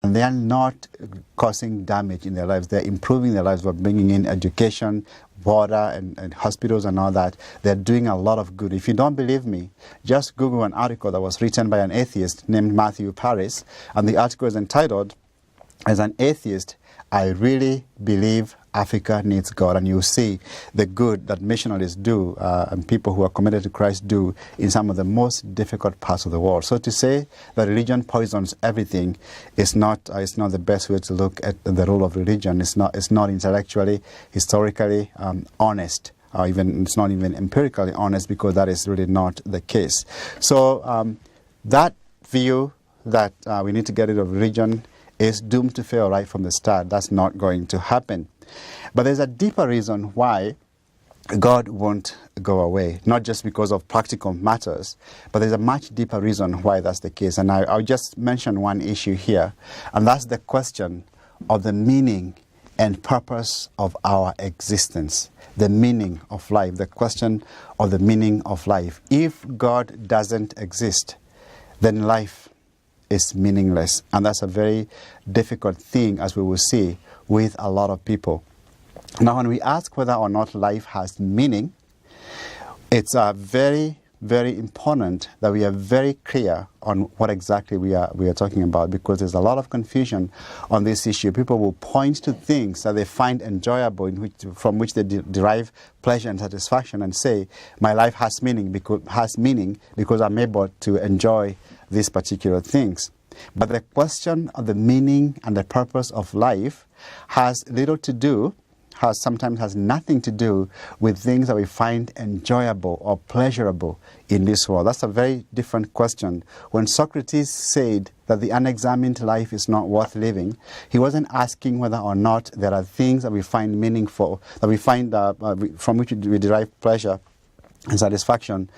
And they are not causing damage in their lives. They're improving their lives by bringing in education, water, and hospitals and all that. They're doing a lot of good. If you don't believe me, just Google an article that was written by an atheist named Matthew Paris, and the article is entitled, "As an Atheist, I Really Believe Africa Needs God." And you'll see the good that missionaries do and people who are committed to Christ do in some of the most difficult parts of the world. So to say that religion poisons everything is not the best way to look at the role of religion. It's not intellectually, historically honest. It's not even empirically honest, because that is really not the case. So that view that we need to get rid of religion is doomed to fail right from the start. That's not going to happen. But there's a deeper reason why God won't go away, not just because of practical matters, but there's a much deeper reason why that's the case. And I'll just mention one issue here, and that's the question of the meaning and purpose of our existence, the meaning of life, the question of the meaning of life. If God doesn't exist, then life is meaningless. And that's a very difficult thing, as we will see, with a lot of people. Now, when we ask whether or not life has meaning, it's very, very important that we are very clear on what exactly we are talking about, because there's a lot of confusion on this issue. People will point to things that they find enjoyable, from which they derive pleasure and satisfaction, and say, my life has meaning because I'm able to enjoy these particular things. But the question of the meaning and the purpose of life sometimes has nothing to do with things that we find enjoyable or pleasurable in this world. That's a very different question. When Socrates said that the unexamined life is not worth living, he wasn't asking whether or not there are things that we find meaningful, that we find from which we derive pleasure and satisfaction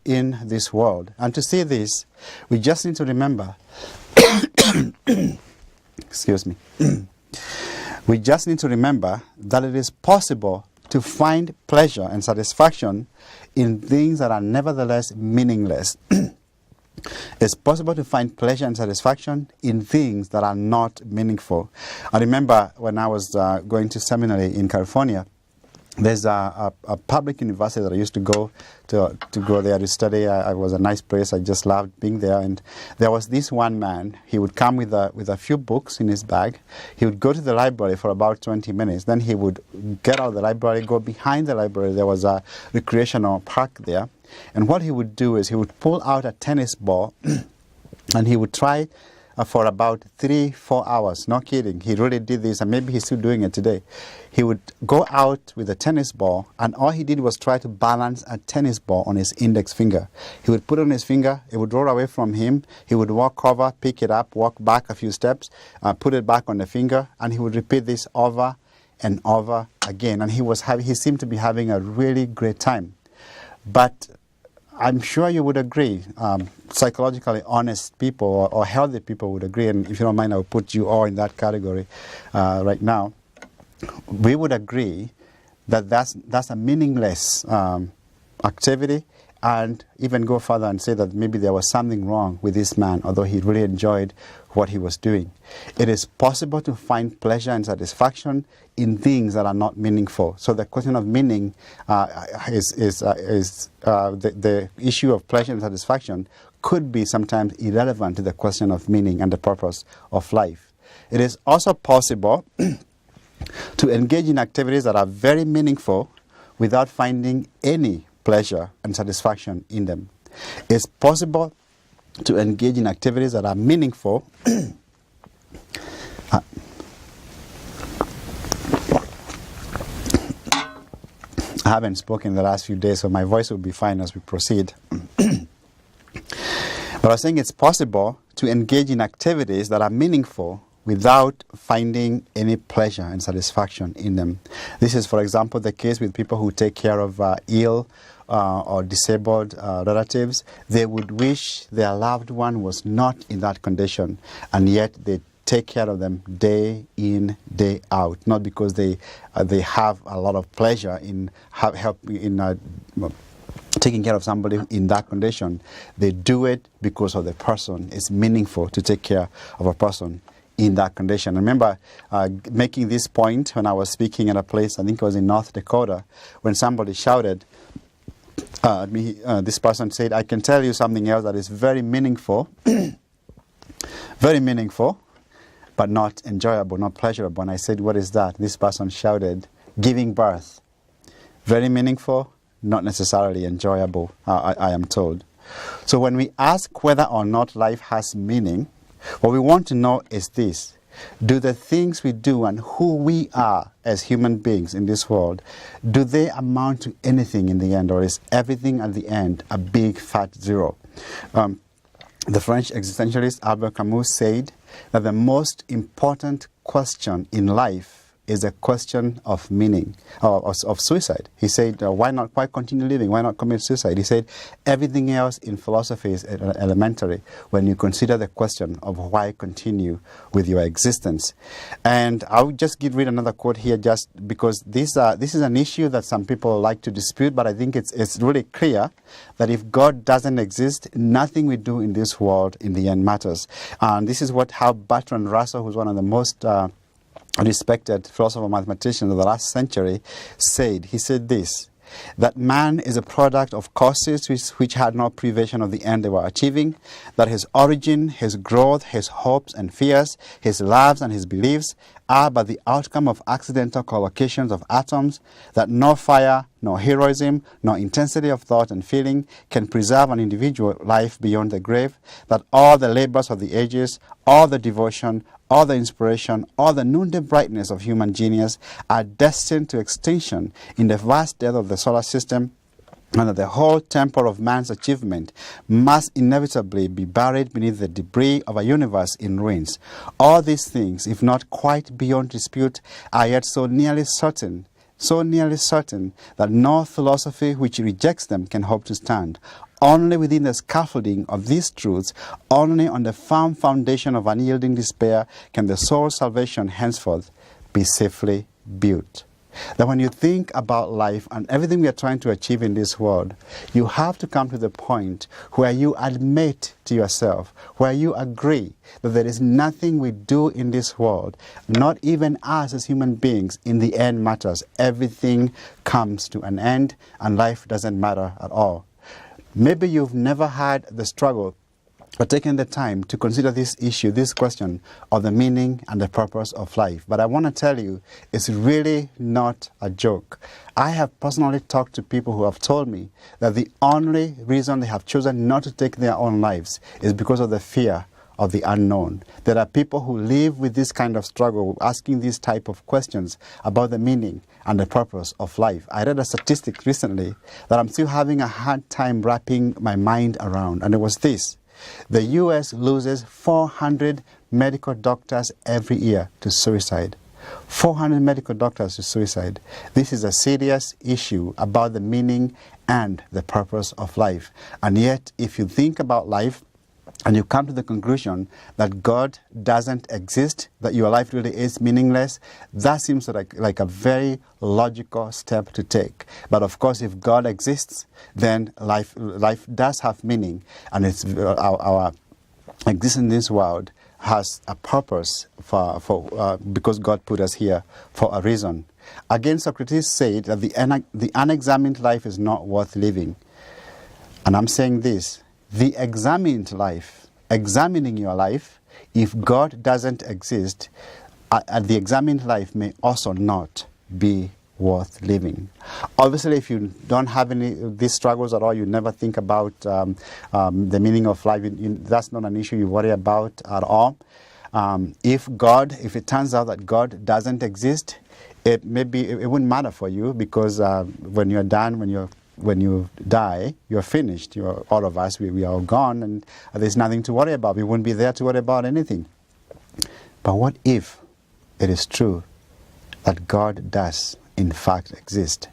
in this world. And to see this, we just need to remember excuse me. We just need to remember that it is possible to find pleasure and satisfaction in things that are nevertheless meaningless. It's possible to find pleasure and satisfaction in things that are not meaningful. I remember when I was going to seminary in California, there's a public university that I used to go there to study. It was a nice place. I just loved being there. And there was this one man. He would come with a few books in his bag. He would go to the library for about 20 minutes. Then he would get out of the library, go behind the library. There was a recreational park there. And what he would do is he would pull out a tennis ball and he would try for about 3-4 hours. No kidding. He really did this, and maybe he's still doing it today. He would go out with a tennis ball, and all he did was try to balance a tennis ball on his index finger. He would put it on his finger, it would roll away from him, he would walk over, pick it up, walk back a few steps, put it back on the finger, and he would repeat this over and over again. And he seemed to be having a really great time. But I'm sure you would agree, psychologically honest people or healthy people would agree, and if you don't mind, I'll put you all in that category right now. We would agree that that's a meaningless activity, and even go further and say that maybe there was something wrong with this man, although he really enjoyed what he was doing. It is possible to find pleasure and satisfaction in things that are not meaningful. So the question of meaning the issue of pleasure and satisfaction could be sometimes irrelevant to the question of meaning and the purpose of life. It is also possible to engage in activities that are very meaningful without finding any pleasure and satisfaction in them. It's possible to engage in activities that are meaningful I haven't spoken the last few days, so my voice will be fine as we proceed. But I was saying it's possible to engage in activities that are meaningful without finding any pleasure and satisfaction in them. This is, for example, the case with people who take care of ill or disabled relatives. They would wish their loved one was not in that condition, and yet they take care of them day in, day out, not because they have a lot of pleasure in taking care of somebody in that condition, they do it because of the person. It's meaningful to take care of a person in that condition. I remember making this point when I was speaking at a place, I think it was in North Dakota, when somebody shouted at me, this person said, "I can tell you something else that is very meaningful, very meaningful, but not enjoyable, not pleasurable." And I said, "What is that?" This person shouted, "Giving birth." Very meaningful, not necessarily enjoyable, I am told. So when we ask whether or not life has meaning, what we want to know is this: do the things we do and who we are as human beings in this world, do they amount to anything in the end, or is everything at the end a big fat zero? The French existentialist Albert Camus said that the most important question in life is a question of meaning, of suicide. He said, why continue living? Why not commit suicide? He said, everything else in philosophy is elementary when you consider the question of why continue with your existence. And I'll just read another quote here, just because this is an issue that some people like to dispute, but I think it's really clear that if God doesn't exist, nothing we do in this world in the end matters. And this is how Bertrand Russell, who's one of the most respected philosopher mathematician of the last century, said. He said this: that man is a product of causes which had no prevision of the end they were achieving, that his origin, his growth, his hopes and fears, his loves and his beliefs are but the outcome of accidental collocations of atoms, that no fire, no heroism, no intensity of thought and feeling can preserve an individual life beyond the grave, that all the labors of the ages, all the devotion, all the inspiration, all the noonday brightness of human genius are destined to extinction in the vast death of the solar system, and that the whole temple of man's achievement must inevitably be buried beneath the debris of a universe in ruins. All these things, if not quite beyond dispute, are yet so nearly certain that no philosophy which rejects them can hope to stand. Only within the scaffolding of these truths, only on the firm foundation of unyielding despair, can the soul's salvation henceforth be safely built. That when you think about life and everything we are trying to achieve in this world, you have to come to the point where you admit to yourself, where you agree that there is nothing we do in this world, not even us as human beings, in the end matters. Everything comes to an end and life doesn't matter at all. Maybe you've never had the struggle or taken the time to consider this issue, this question of the meaning and the purpose of life. But I want to tell you, it's really not a joke. I have personally talked to people who have told me that the only reason they have chosen not to take their own lives is because of the fear of the unknown. There are people who live with this kind of struggle, asking these type of questions about the meaning and the purpose of life. I read a statistic recently that I'm still having a hard time wrapping my mind around, and it was this: the U.S. loses 400 medical doctors every year to suicide. 400 medical doctors to suicide. This is a serious issue about the meaning and the purpose of life. And yet, if you think about life and you come to the conclusion that God doesn't exist, that your life really is meaningless, that seems like a very logical step to take. But of course, if God exists, then life does have meaning, and it's our existence in this world has a purpose because God put us here for a reason. Again, Socrates said that the unexamined life is not worth living. And I'm saying this: the examined life, examining your life, if God doesn't exist, the examined life may also not be worth living. Obviously, if you don't have any of these struggles at all, you never think about the meaning of life, that's not an issue you worry about at all. If it turns out that God doesn't exist, it wouldn't matter for you, because when you're done, when you die, you're finished. All of us, we are all gone, and there's nothing to worry about. We wouldn't be there to worry about anything. But what if it is true that God does, in fact, exist?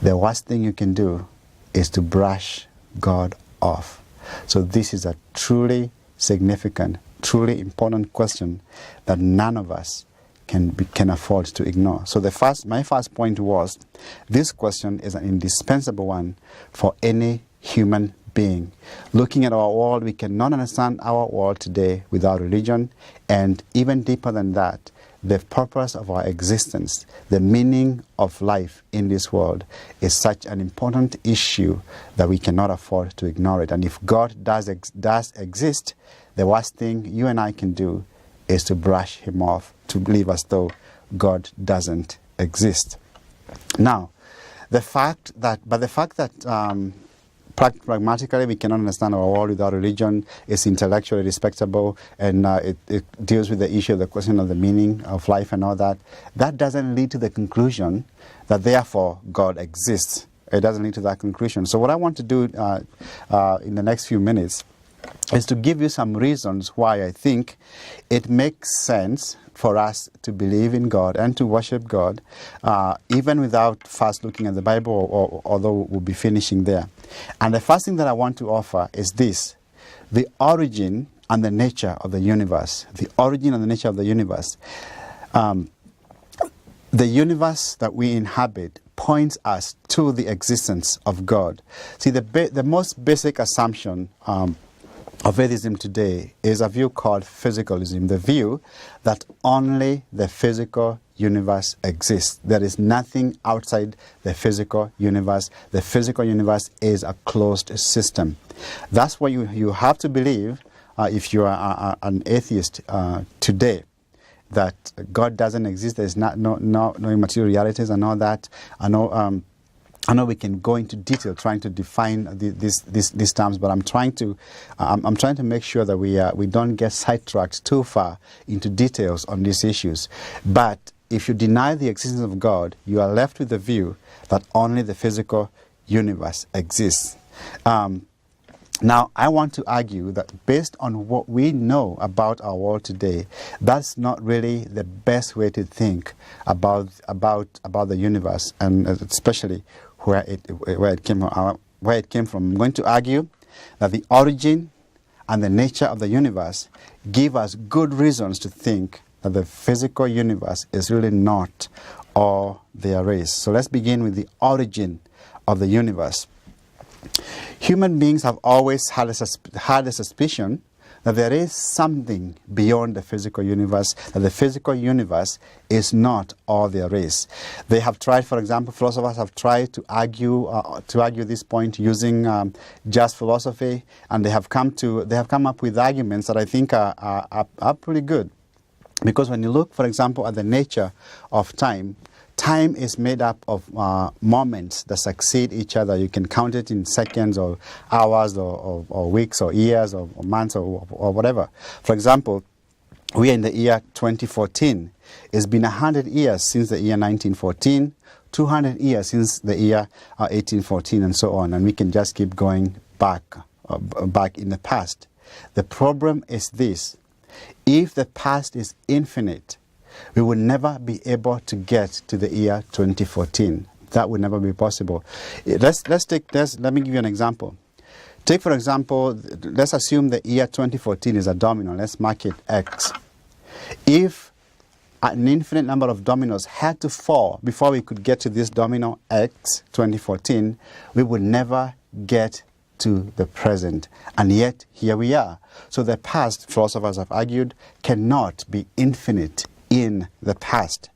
The worst thing you can do is to brush God off. So this is a truly significant, truly important question that none of us can afford to ignore. So my first point was, this question is an indispensable one for any human being. Looking at our world, we cannot understand our world today without religion, and even deeper than that, the purpose of our existence, the meaning of life in this world is such an important issue that we cannot afford to ignore it. And if God does exist, the worst thing you and I can do is to brush him off, to believe as though God doesn't exist. Now, the fact that pragmatically we cannot understand our world without religion is intellectually respectable, and it deals with the issue of the question of the meaning of life and all that. That doesn't lead to the conclusion that therefore God exists. It doesn't lead to that conclusion. So what I want to do in the next few minutes is to give you some reasons why I think it makes sense for us to believe in God and to worship God, even without first looking at the Bible, although we'll be finishing there. And the first thing that I want to offer is this: the origin and the nature of the universe. The origin and the nature of the universe. The universe that we inhabit points us to the existence of God. See, the most basic assumption of atheism today is a view called physicalism, the view that only the physical universe exists. There is nothing outside the physical universe. The physical universe is a closed system. That's what you have to believe if you are an atheist today, that God doesn't exist. There's no immaterial realities and all that. I know we can go into detail trying to define these terms, but I'm trying to make sure that we don't get sidetracked too far into details on these issues. But if you deny the existence of God, you are left with the view that only the physical universe exists. Now, I want to argue that based on what we know about our world today, that's not really the best way to think about the universe, and especially where it came from. I'm going to argue that the origin and the nature of the universe give us good reasons to think that the physical universe is really not all there is. So let's begin with the origin of the universe. Human beings have always had a suspicion that there is something beyond the physical universe, that the physical universe is not all there is. They have tried, for example, philosophers have tried to argue this point using just philosophy, and they have come up with arguments that I think are pretty good. Because when you look, for example, at the nature of time, time is made up of moments that succeed each other. You can count it in seconds or hours or weeks or years or months or whatever. For example, we are in the year 2014. It's been 100 years since the year 1914, 200 years since the year 1814, and so on. And we can just keep going back in the past. The problem is this: if the past is infinite, we will never be able to get to the year 2014. That would never be possible. Let me give you an example. Take, for example, let's assume the year 2014 is a domino. Let's mark it X. If an infinite number of dominoes had to fall before we could get to this domino X 2014, we would never get to the present. And yet, here we are. So the past, philosophers have argued, cannot be infinite in the past.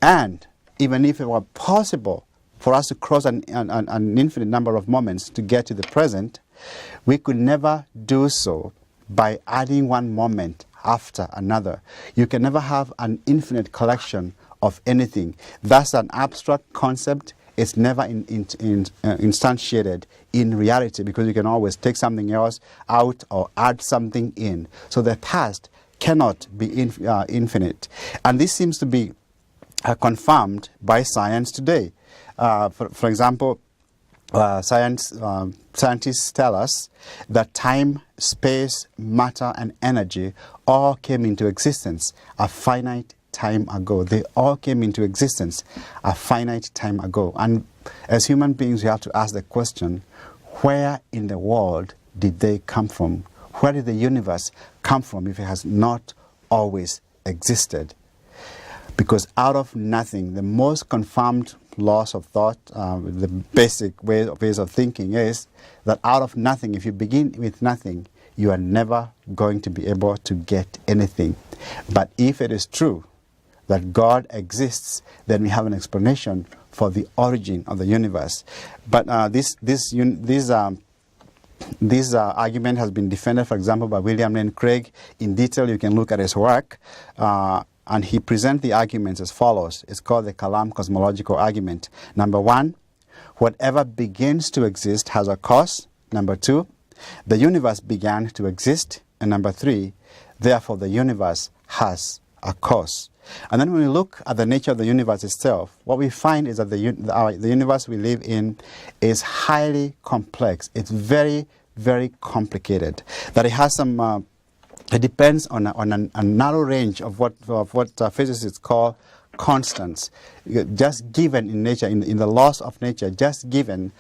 And even if it were possible for us to cross an infinite number of moments to get to the present, we could never do so by adding one moment after another. You can never have an infinite collection of anything. That's an abstract concept. It's never instantiated in reality, because you can always take something else out or add something in. So the past cannot be infinite. And this seems to be confirmed by science today. For example, scientists tell us that time, space, matter, and energy all came into existence a finite time ago. They all came into existence a finite time ago. And as human beings, we have to ask the question, where in the world did they come from? Where did the universe come from if it has not always existed? Because out of nothing, the most confirmed laws of thought, the basic ways of thinking is that out of nothing, if you begin with nothing, you are never going to be able to get anything. But if it is true that God exists, then we have an explanation for the origin of the universe. But this argument has been defended, for example, by William Lane Craig. In detail, you can look at his work. And he presents the arguments as follows. It's called the Kalam cosmological argument. Number one, whatever begins to exist has a cause. Number two, the universe began to exist. And number three, therefore the universe has a cause. And then when we look at the nature of the universe itself, what we find is that the universe we live in is highly complex. It's very, very complicated. That it has some... it depends on a narrow range of what physicists call constants, just given in nature, in the laws of nature, just given,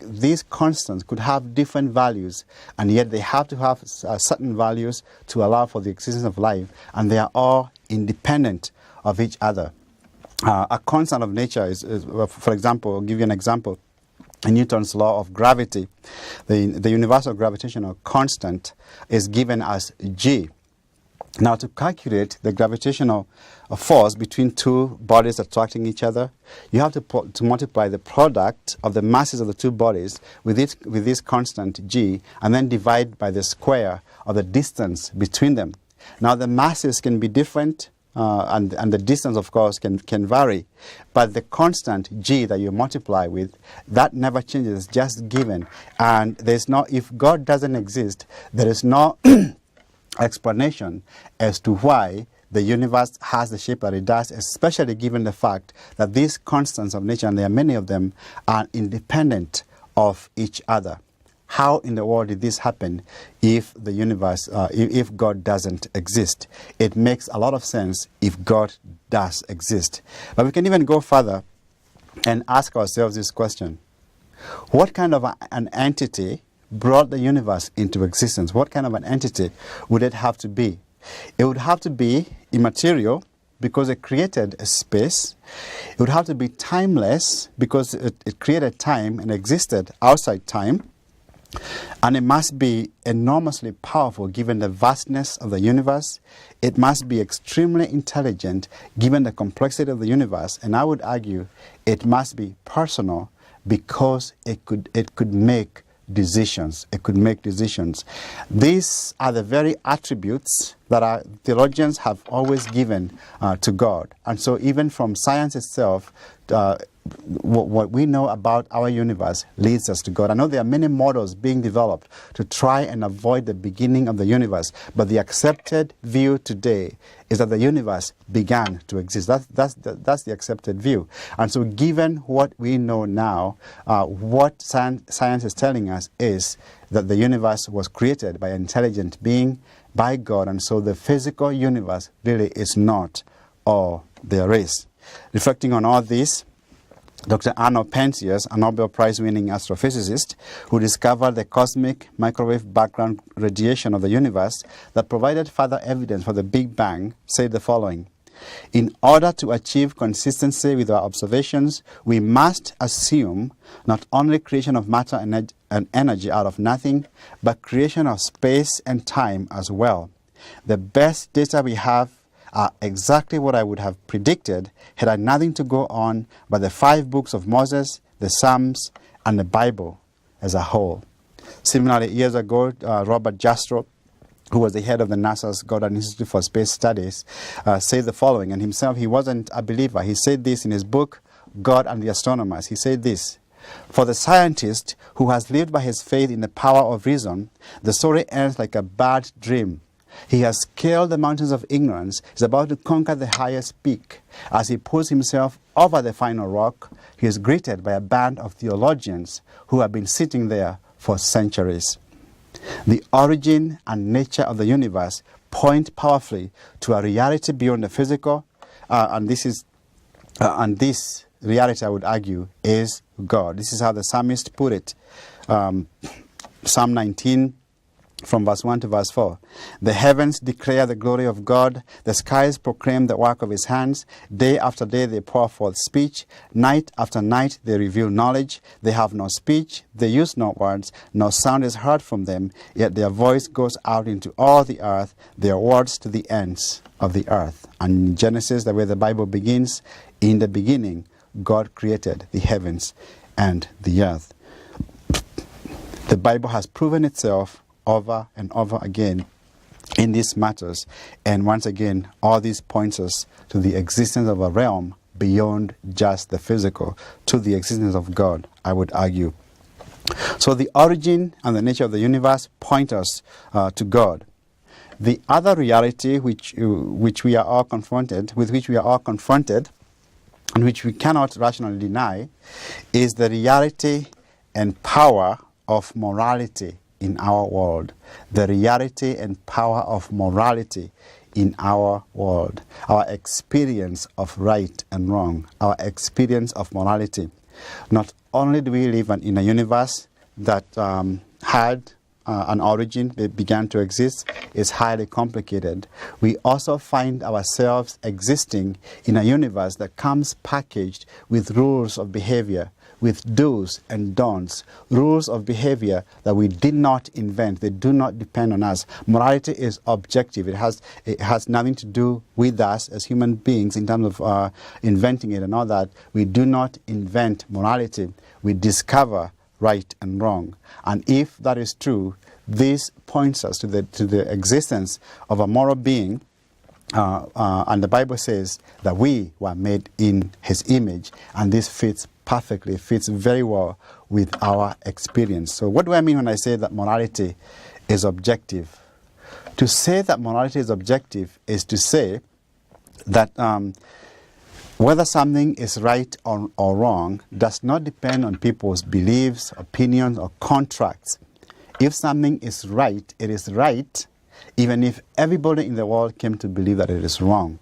these constants could have different values, and yet they have to have certain values to allow for the existence of life, and they are all independent of each other. A constant of nature is, for example, I'll give you an example. In Newton's law of gravity, the universal gravitational constant is given as G. Now, to calculate the gravitational force between two bodies attracting each other, you have to multiply the product of the masses of the two bodies with this constant G, and then divide by the square of the distance between them. Now, the masses can be different, and the distance, of course, can vary. But the constant G that you multiply with, that never changes, it's just given. And there's no, if God doesn't exist, there is no explanation as to why the universe has the shape that it does, especially given the fact that these constants of nature, and there are many of them, are independent of each other. How in the world did this happen if the universe, if God doesn't exist? It makes a lot of sense if God does exist. But we can even go further and ask ourselves this question. What kind of an entity brought the universe into existence? What kind of an entity would it have to be? It would have to be immaterial because it created a space. It would have to be timeless because it created time and existed outside time. And it must be enormously powerful given the vastness of the universe. It must be extremely intelligent given the complexity of the universe. And I would argue it must be personal because it could make decisions. It could make decisions. These are the very attributes that our theologians have always given to God. And so even from science itself, what we know about our universe leads us to God. I know there are many models being developed to try and avoid the beginning of the universe, but the accepted view today is that the universe began to exist. That's the accepted view. And so given what we know now, what science is telling us is that the universe was created by an intelligent being, by God, and so the physical universe really is not all there is. Reflecting on all this, Dr. Arnold Penzias, a Nobel Prize-winning astrophysicist who discovered the cosmic microwave background radiation of the universe that provided further evidence for the Big Bang, said the following: "In order to achieve consistency with our observations, we must assume not only creation of matter and energy out of nothing, but creation of space and time as well. The best data we have are exactly what I would have predicted had I nothing to go on but the 5 books of Moses, the Psalms, and the Bible as a whole." Similarly, years ago, Robert Jastrow, who was the head of the NASA's Goddard Institute for Space Studies, said the following, and himself, he wasn't a believer. He said this in his book, God and the Astronomers. He said this: "For the scientist who has lived by his faith in the power of reason, the story ends like a bad dream. He has scaled the mountains of ignorance, is about to conquer the highest peak. As he pulls himself over the final rock, he is greeted by a band of theologians who have been sitting there for centuries." The origin and nature of the universe point powerfully to a reality beyond the physical, and this reality, I would argue, is God. This is how the psalmist put it. Psalm 19, from verse 1 to verse 4. The heavens declare the glory of God. The skies proclaim the work of his hands. Day after day they pour forth speech. Night after night they reveal knowledge. They have no speech. They use no words. No sound is heard from them. Yet their voice goes out into all the earth. Their words to the ends of the earth. And in Genesis, the way the Bible begins, in the beginning, God created the heavens and the earth. The Bible has proven itself over and over again in these matters. And once again, all these points us to the existence of a realm beyond just the physical, to the existence of God, I would argue. So the origin and the nature of the universe point us to God. The other reality with which we are all confronted, and which we cannot rationally deny, is the reality and power of morality in our world. The reality and power of morality in our world. Our experience of right and wrong. Our experience of morality. Not only do we live in a universe that had an origin, it began to exist, is highly complicated. We also find ourselves existing in a universe that comes packaged with rules of behavior, with do's and don'ts, rules of behavior that we did not invent. They do not depend on us. Morality is objective. It has nothing to do with us as human beings in terms of inventing it and all that. We do not invent morality. We discover right and wrong. And if that is true, this points us to the existence of a moral being. And the Bible says that we were made in his image, and this fits very well with our experience. So what do I mean when I say that morality is objective? To say that morality is objective is to say that whether something is right or wrong does not depend on people's beliefs, opinions, or contracts. If something is right, it is right, even if everybody in the world came to believe that it is wrong.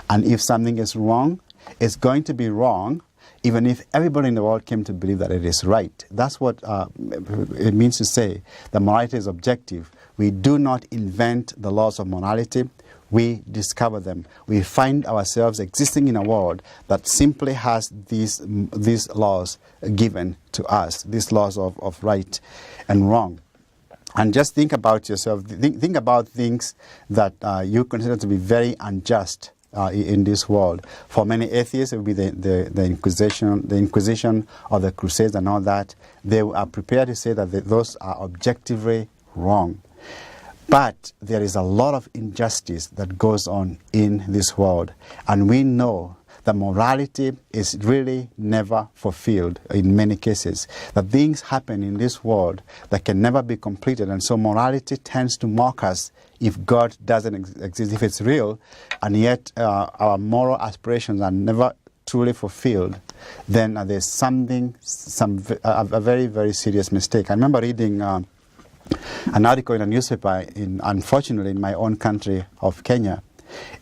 And if something is wrong, it's going to be wrong, even if everybody in the world came to believe that it is right. That's what it means to say that morality is objective. We do not invent the laws of morality. We discover them. We find ourselves existing in a world that simply has these laws given to us, these laws of right and wrong. And just think about yourself. Think about things that you consider to be very unjust in this world. For many atheists, it would be the Inquisition or the Crusades and all that. They are prepared to say that those are objectively wrong. But there is a lot of injustice that goes on in this world. And we know that morality is really never fulfilled in many cases. That things happen in this world that can never be completed. And so morality tends to mock us if God doesn't exist, if it's real, and yet our moral aspirations are never truly fulfilled, then there's a very, very serious mistake. I remember reading an article in a newspaper, unfortunately, in my own country of Kenya.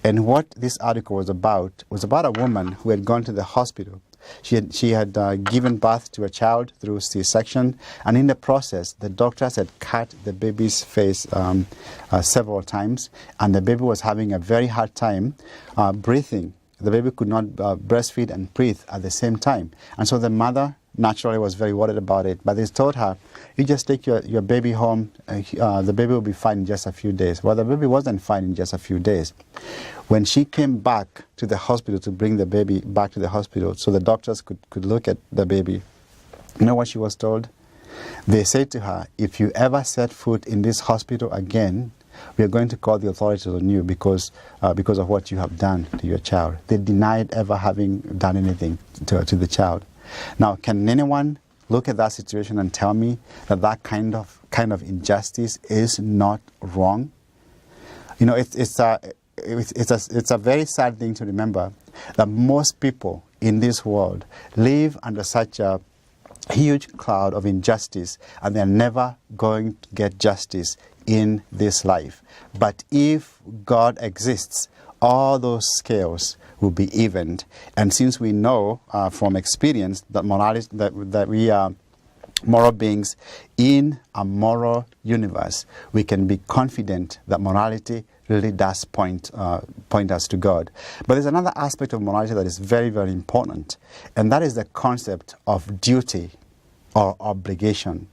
And what this article was about a woman who had gone to the hospital. She had given birth to a child through C-section, and in the process, the doctors had cut the baby's face several times, and the baby was having a very hard time breathing. The baby could not breastfeed and breathe at the same time. And so the mother naturally was very worried about it. But they told her, you just take your baby home, the baby will be fine in just a few days. Well, the baby wasn't fine in just a few days. When she came back to the hospital to bring the baby back to the hospital so the doctors could look at the baby, you know what she was told? They said to her, if you ever set foot in this hospital again, we are going to call the authorities on you because of what you have done to your child. They denied ever having done anything to the child. Now, can anyone look at that situation and tell me that kind of injustice is not wrong? You know, it's a very sad thing to remember that most people in this world live under such a huge cloud of injustice, and they're never going to get justice in this life. But if God exists, all those scales will be evened. And since we know from experience that morality, that we are moral beings in a moral universe, we can be confident that morality really does point us to God. But there's another aspect of morality that is very, very important, and that is the concept of duty or obligation.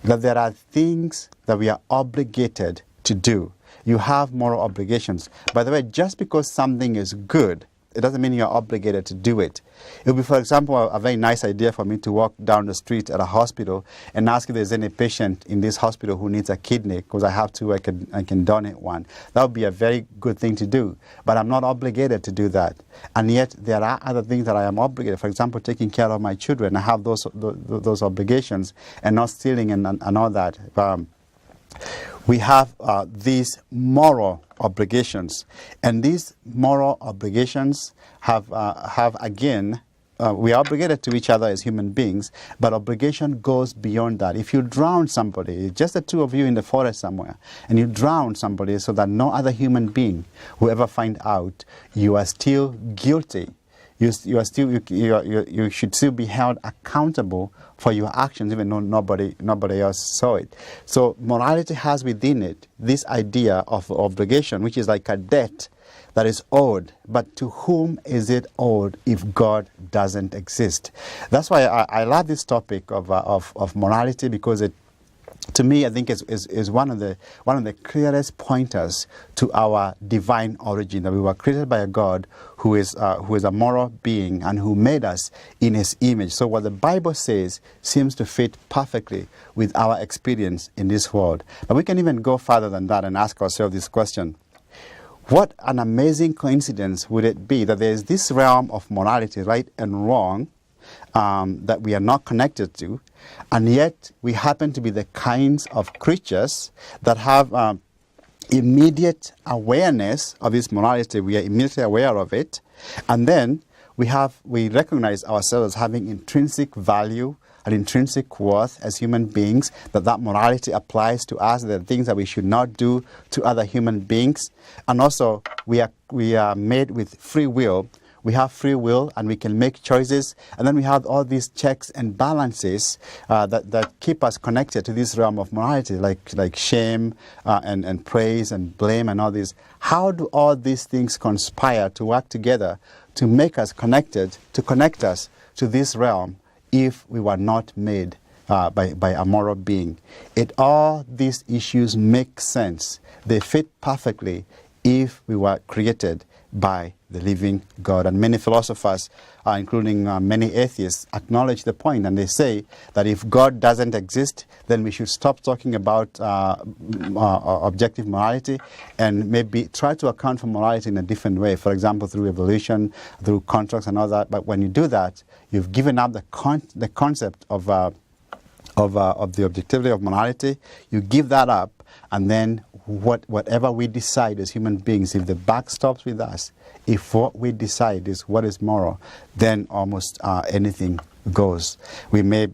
That there are things that we are obligated to do. You have moral obligations. By the way, just because something is good, it doesn't mean you're obligated to do it. It would be, for example, a very nice idea for me to walk down the street at a hospital and ask if there's any patient in this hospital who needs a kidney, because I have two, I can donate one. That would be a very good thing to do, but I'm not obligated to do that. And yet there are other things that I am obligated. For example, taking care of my children. I have those obligations, and not stealing and all that. We have these moral obligations, and these moral obligations have again, we are obligated to each other as human beings, but obligation goes beyond that. If you drown somebody, just the two of you in the forest somewhere, and you drown somebody so that no other human being will ever find out, you are still guilty. You should still be held accountable for your actions, even though nobody else saw it. So morality has within it this idea of obligation, which is like a debt that is owed. But to whom is it owed if God doesn't exist? That's why I love this topic of morality, because it, to me, I think is one of the clearest pointers to our divine origin, that we were created by a God who is a moral being and who made us in His image. So what the Bible says seems to fit perfectly with our experience in this world. But we can even go further than that and ask ourselves this question: what an amazing coincidence would it be that there is this realm of morality, right and wrong, that we are not connected to, and yet we happen to be the kinds of creatures that have immediate awareness of this morality. We are immediately aware of it, and then we recognize ourselves as having intrinsic value and intrinsic worth as human beings, that morality applies to us. There are things that we should not do to other human beings, and also we are made with free will. We have free will, and we can make choices, and then we have all these checks and balances that keep us connected to this realm of morality, like shame and praise and blame and all this. How do all these things conspire to work together to make us connected, to connect us to this realm, if we were not made by a moral being? All these issues make sense. They fit perfectly if we were created by the living God. And many philosophers, including many atheists, acknowledge the point, and they say that if God doesn't exist, then we should stop talking about objective morality and maybe try to account for morality in a different way. For example, through evolution, through contracts and all that. But when you do that, you've given up the concept of the objectivity of morality. You give that up, and then whatever we decide as human beings, if the buck stops with us, if what we decide is what is moral, then almost anything goes. We may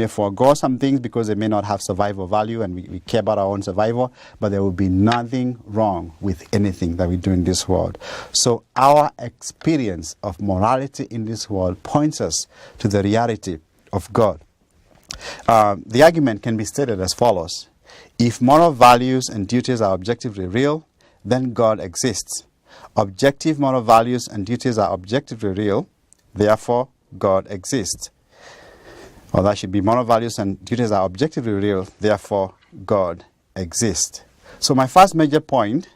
forego some things because they may not have survival value, and we care about our own survival, but there will be nothing wrong with anything that we do in this world. So our experience of morality in this world points us to the reality of God. The argument can be stated as follows: if moral values and duties are objectively real, then God exists. Objective moral values and duties are objectively real, therefore God exists. Or that should be: moral values and duties are objectively real, therefore God exists. So my first major point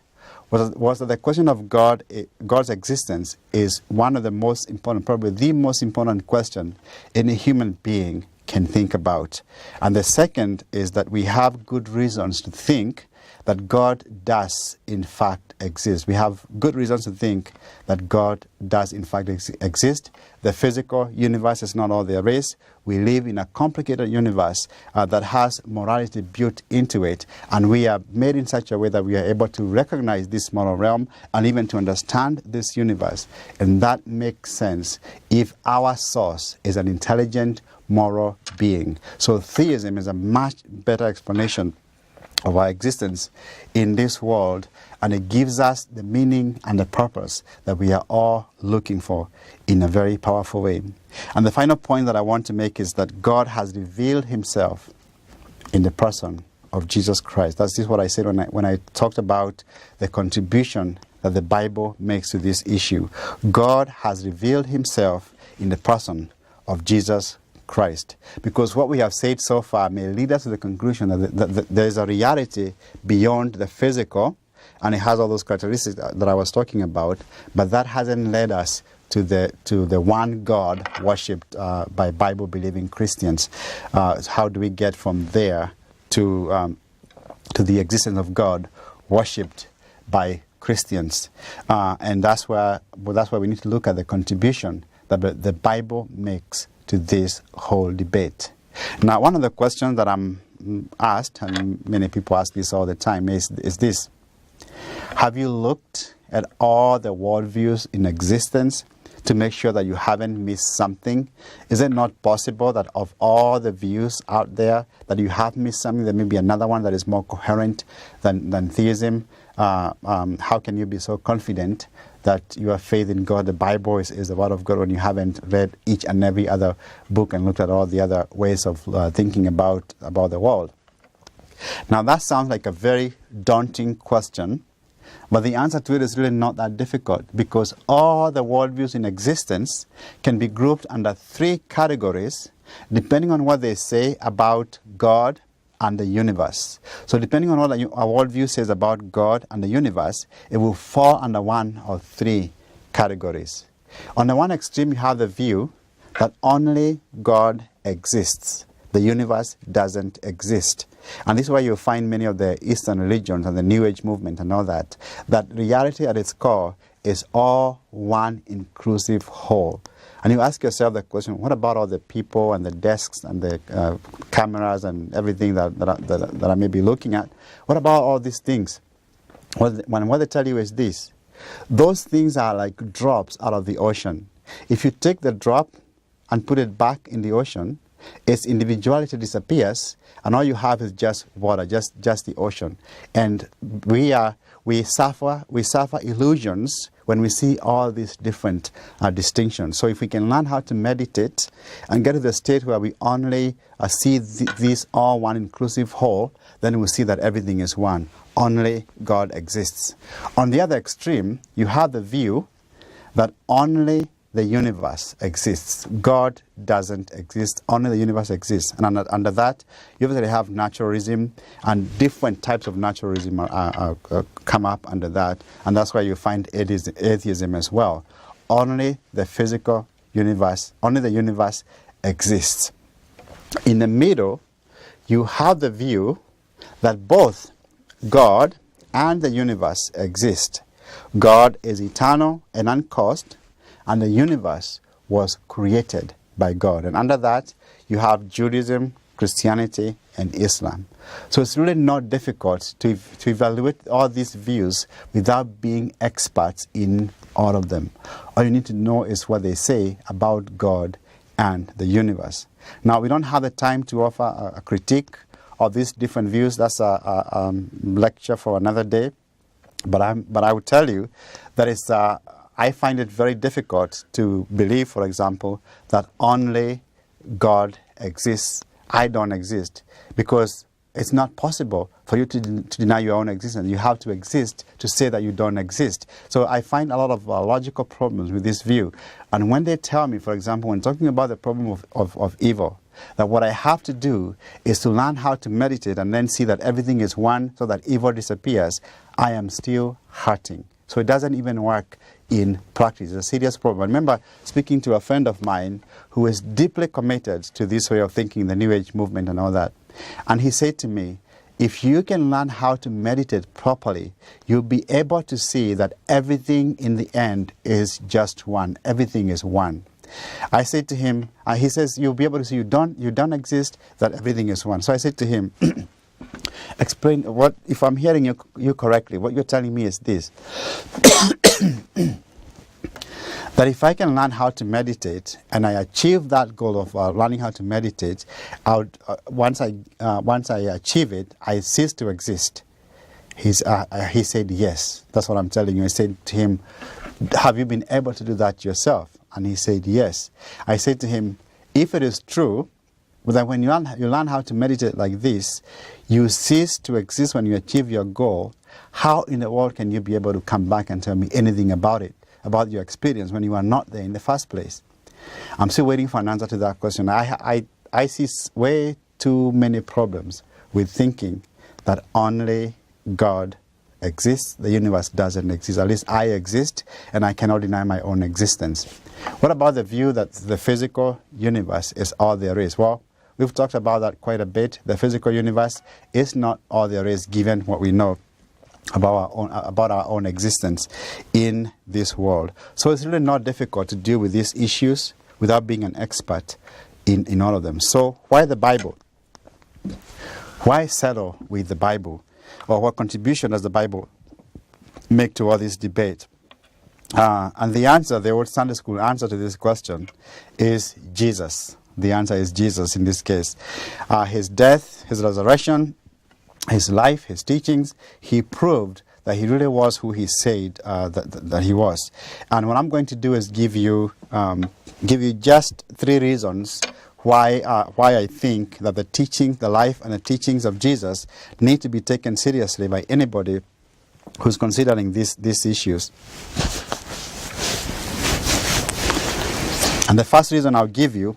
was that the question of God's existence is one of the most important, probably the most important question any human being can think about. And the second is that we have good reasons to think that God does in fact exist. We have good reasons to think that God does in fact exist. The physical universe is not all there is. We live in a complicated universe that has morality built into it, and we are made in such a way that we are able to recognize this moral realm and even to understand this universe. And that makes sense if our source is an intelligent, moral being. So theism is a much better explanation of our existence in this world, and it gives us the meaning and the purpose that we are all looking for in a very powerful way. And the final point that I want to make is that God has revealed himself in the person of Jesus Christ. That's just what I said when I talked about the contribution that the Bible makes to this issue. God has revealed himself in the person of Jesus Christ. Because what we have said so far may lead us to the conclusion that there is a reality beyond the physical, and it has all those characteristics that I was talking about, but that hasn't led us to the one God worshipped by Bible-believing Christians. How do we get from there to the existence of God worshipped by Christians? And that's why we need to look at the contribution that the Bible makes to this whole debate. Now, one of the questions that I'm asked, and many people ask this all the time, is this: have you looked at all the worldviews in existence to make sure that you haven't missed something? Is it not possible that of all the views out there that you have missed something? There may be another one that is more coherent than theism. How can you be so confident that your faith in God, the Bible, is the word of God, when you haven't read each and every other book and looked at all the other ways of thinking about the world? Now, that sounds like a very daunting question, but the answer to it is really not that difficult, because all the worldviews in existence can be grouped under three categories depending on what they say about God and the universe. So depending on what a worldview says about God and the universe, it will fall under one or three categories. On the one extreme, you have the view that only God exists. The universe doesn't exist. And this is why you'll find many of the Eastern religions and the New Age movement and all that reality at its core is all one inclusive whole. And you ask yourself the question, what about all the people and the desks and the cameras and everything that I may be looking at? What about all these things? What they tell you is this: those things are like drops out of the ocean. If you take the drop and put it back in the ocean, its individuality disappears, and all you have is just water, just the ocean. And we suffer illusions when we see all these different distinctions. So if we can learn how to meditate and get to the state where we only see this all one inclusive whole, then we'll see that everything is one. Only God exists. On the other extreme, you have the view that only the universe exists. God doesn't exist. Only the universe exists. And under that, you obviously have naturalism, and different types of naturalism come up under that. And that's why you find atheism as well. Only the physical universe, only the universe exists. In the middle, you have the view that both God and the universe exist. God is eternal and uncaused, and the universe was created by God. And under that, you have Judaism, Christianity, and Islam. So it's really not difficult to evaluate all these views without being experts in all of them. All you need to know is what they say about God and the universe. Now, we don't have the time to offer a critique of these different views. That's a lecture for another day. But I would tell you that I find it very difficult to believe, for example, that only God exists, I don't exist, because it's not possible for you to deny your own existence. You have to exist to say that you don't exist. So I find a lot of logical problems with this view. And when they tell me, for example, when talking about the problem of evil, that what I have to do is to learn how to meditate and then see that everything is one so that evil disappears, I am still hurting. So it doesn't even work in practice. It's a serious problem. I remember speaking to a friend of mine who is deeply committed to this way of thinking, the New Age movement and all that. And he said to me, if you can learn how to meditate properly, you'll be able to see that everything in the end is just one. Everything is one. I said to him, he says, you'll be able to see you don't exist, that everything is one. So I said to him, explain what, if I'm hearing you correctly, what you're telling me is this, that That if I can learn how to meditate and I achieve that goal of learning how to meditate, once I achieve it, I cease to exist. He said, yes. That's what I'm telling you. I said to him, have you been able to do that yourself? And he said, yes. I said to him, if it is true, that when you learn how to meditate like this, you cease to exist when you achieve your goal, how in the world can you be able to come back and tell me anything about it, about your experience when you are not there in the first place? I'm still waiting for an answer to that question. I see way too many problems with thinking that only God exists, the universe doesn't exist. At least I exist, and I cannot deny my own existence. What about the view that the physical universe is all there is? Well, we've talked about that quite a bit. The physical universe is not all there is, given what we know about our own existence in this world. So it's really not difficult to deal with these issues without being an expert in all of them. So why the Bible? Why settle with the Bible? Or what contribution does the Bible make to all this debate? And the answer, the old Sunday school answer to this question is Jesus. The answer is Jesus in this case. His death, his resurrection, his life, his teachings, he proved that he really was who he said that he was. And what I'm going to do is give you just 3 reasons why I think that the teaching, the life and the teachings of Jesus need to be taken seriously by anybody who's considering these issues. And the first reason I'll give you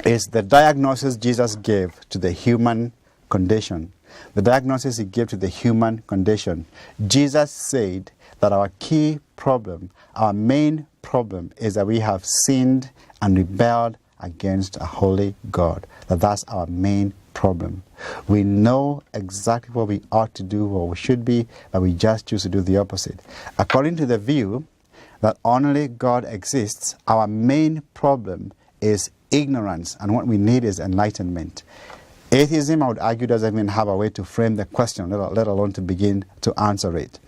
is the diagnosis Jesus gave to the human condition. The diagnosis he gave to the human condition. Jesus said that our key problem, our main problem, is that we have sinned and rebelled against a holy God. That's our main problem. We know exactly what we ought to do, what we should be, but we just choose to do the opposite. According to the view that only God exists, our main problem is ignorance, and what we need is enlightenment. Atheism, I would argue, doesn't even have a way to frame the question, let alone to begin to answer it.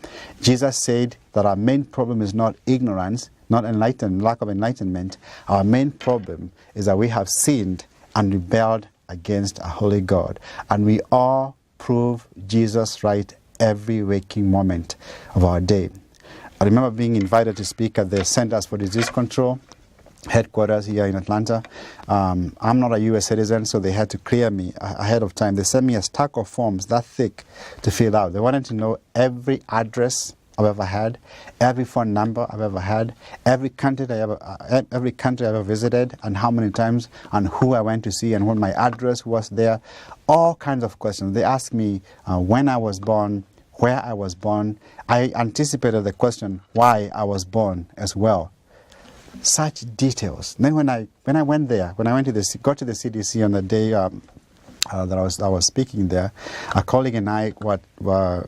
Jesus said that our main problem is not ignorance, not lack of enlightenment. Our main problem is that we have sinned and rebelled against a holy God. And we all prove Jesus right every waking moment of our day. I remember being invited to speak at the Centers for Disease Control headquarters here in Atlanta. I'm not a U.S. citizen, so they had to clear me ahead of time. They sent me a stack of forms that thick to fill out. They wanted to know every address I've ever had, every phone number I've ever had, every country I've ever visited, and how many times, and who I went to see, and what my address was there. All kinds of questions. They asked me when I was born, where I was born. I anticipated the question why I was born as well. Such details. Then when I went there, when I got to the CDC on the day that I was speaking there, a colleague and I were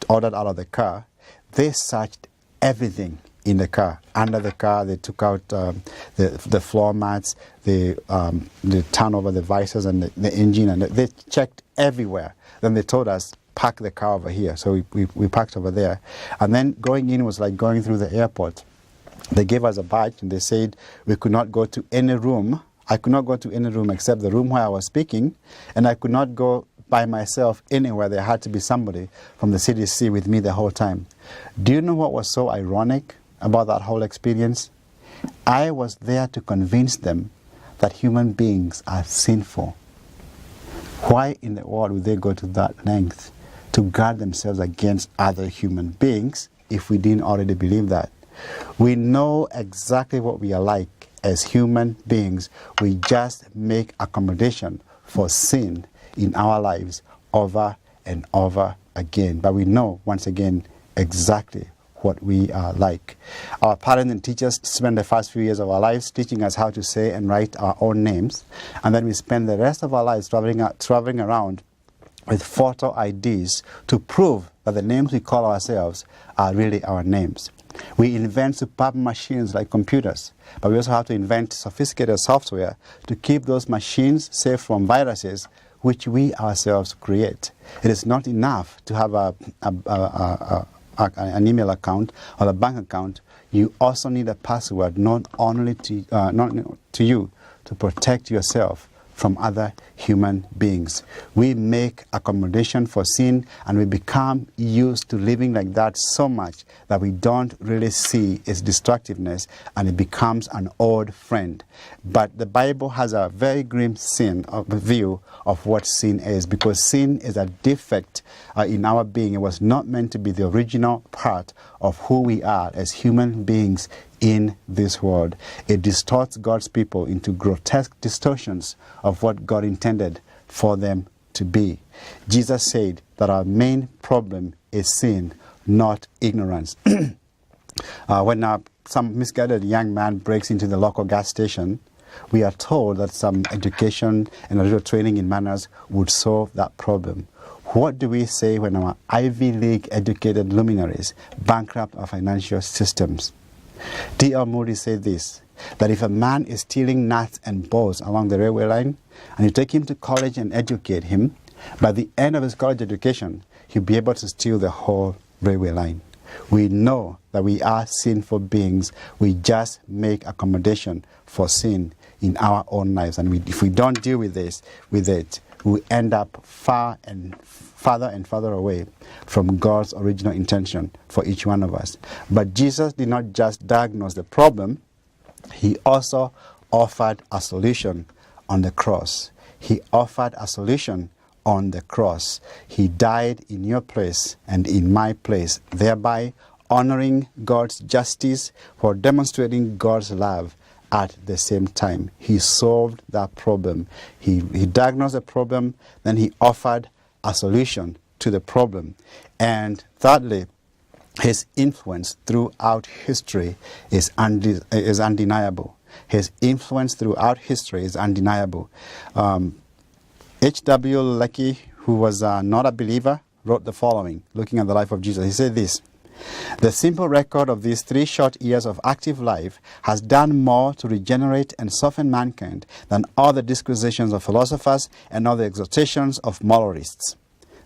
ordered out of the car. They searched everything in the car. Under the car, they took out the floor mats, they turned over the visors and the engine, and they checked everywhere. Then they told us, park the car over here. So we parked over there. And then going in was like going through the airport. They gave us a badge and they said we could not go to any room. I could not go to any room except the room where I was speaking, and I could not go by myself anywhere. There had to be somebody from the CDC with me the whole time. Do you know what was so ironic about that whole experience? I was there to convince them that human beings are sinful. Why in the world would they go to that length to guard themselves against other human beings if we didn't already believe that? We know exactly what we are like as human beings. We just make accommodation for sin in our lives over and over again. But we know, once again, exactly what we are like. Our parents and teachers spend the first few years of our lives teaching us how to say and write our own names. And then we spend the rest of our lives traveling around with photo IDs to prove that the names we call ourselves are really our names. We invent superb machines like computers, but we also have to invent sophisticated software to keep those machines safe from viruses which we ourselves create. It is not enough to have an email account or a bank account. you also need a password not only to you to protect yourself from other human beings. We make accommodation for sin, and we become used to living like that so much that we don't really see its destructiveness, and it becomes an old friend. But the Bible has a very grim view of what sin is, because sin is a defect in our being. It was not meant to be the original part of who we are as human beings in this world. It distorts God's people into grotesque distortions of what God intended for them to be. Jesus said that our main problem is sin, not ignorance. When some misguided young man breaks into the local gas station, we are told that some education and a little training in manners would solve that problem. What do we say when our Ivy League educated luminaries bankrupt our financial systems? D.L. Moody said this, that if a man is stealing nuts and bolts along the railway line, and you take him to college and educate him, by the end of his college education, he'll be able to steal the whole railway line. We know that we are sinful beings. We just make accommodation for sin in our own lives. And if we don't deal with it, we end up farther and farther away from God's original intention for each one of us. But Jesus did not just diagnose the problem, he also offered a solution on the cross. He offered a solution on the cross. He died in your place and in my place, thereby honoring God's justice for demonstrating God's love at the same time. He solved that problem. He diagnosed the problem, then he offered a solution to the problem. And thirdly, his influence throughout history is undeniable. His influence throughout history is undeniable. H.W. Leckie, who was not a believer, wrote the following, looking at the life of Jesus. He said this: "The simple record of these 3 short years of active life has done more to regenerate and soften mankind than all the disquisitions of philosophers and all the exhortations of moralists."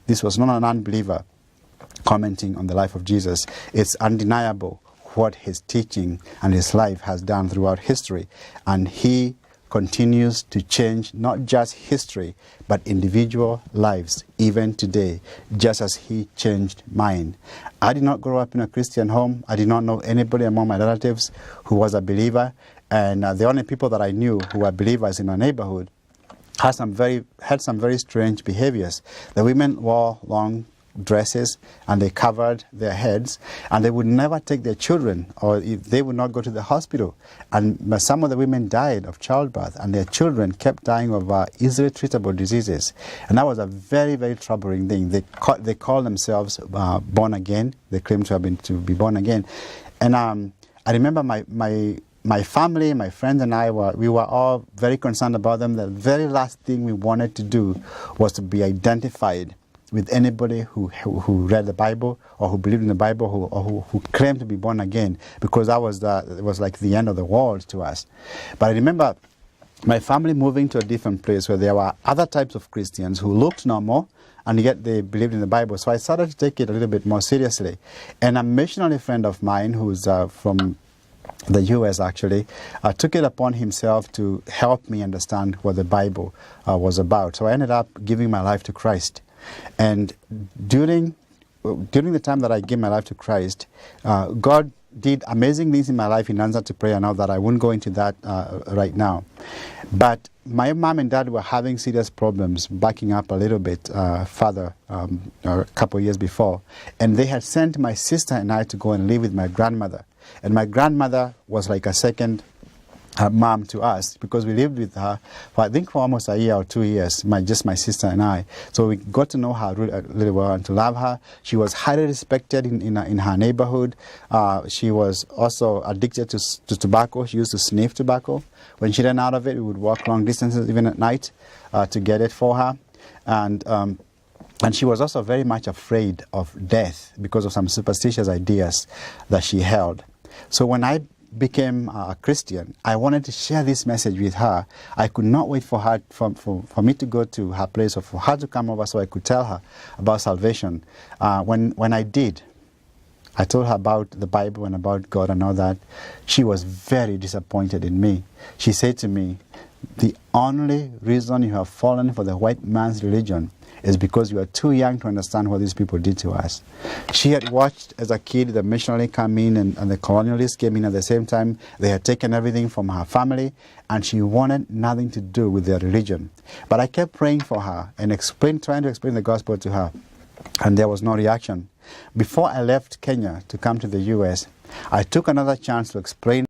This was not an unbeliever commenting on the life of Jesus. It's undeniable what his teaching and his life has done throughout history. And he continues to change not just history, but individual lives even today, just as he changed mine. I did not grow up in a Christian home. I did not know anybody among my relatives who was a believer. And the only people that I knew who were believers in our neighborhood had some very strange behaviors. The women wore long dresses and they covered their heads, and they would never take their children, or they would not go to the hospital. And some of the women died of childbirth, and their children kept dying of easily treatable diseases. And that was a very, very troubling thing. They call themselves born again. They claim to be born again. And I remember my family, my friends and I we were all very concerned about them. The very last thing we wanted to do was to be identified with anybody who read the Bible or who believed in the Bible or who claimed to be born again, because it was like the end of the world to us. But I remember my family moving to a different place where there were other types of Christians who looked normal, and yet they believed in the Bible. So I started to take it a little bit more seriously. And a missionary friend of mine who's from the U.S. actually took it upon himself to help me understand what the Bible was about. So I ended up giving my life to Christ. And during the time that I gave my life to Christ, God did amazing things in my life in answer to prayer. Now that I won't go into that right now. But my mom and dad were having serious problems, backing up a little bit further a couple of years before. And they had sent my sister and I to go and live with my grandmother. And my grandmother was like a second mom to us, because we lived with her for almost a year or 2 years, just my sister and I. So we got to know her really well and to love her. She was highly respected in her neighborhood. She was also addicted to tobacco. She used to sniff tobacco. When she ran out of it, we would walk long distances even at night to get it for her. And she was also very much afraid of death because of some superstitious ideas that she held. So when I became a Christian, I wanted to share this message with her. I could not wait for her for me to go to her place, or for her to come over so I could tell her about salvation. When I did, I told her about the Bible and about God and all that. She was very disappointed in me. She said to me, the only reason you have fallen for the white man's religion is because you are too young to understand what these people did to us. She had watched as a kid the missionary come in and the colonialists came in at the same time. They had taken everything from her family and she wanted nothing to do with their religion. But I kept praying for her and trying to explain the gospel to her, and there was no reaction. Before I left Kenya to come to the US, I took another chance to explain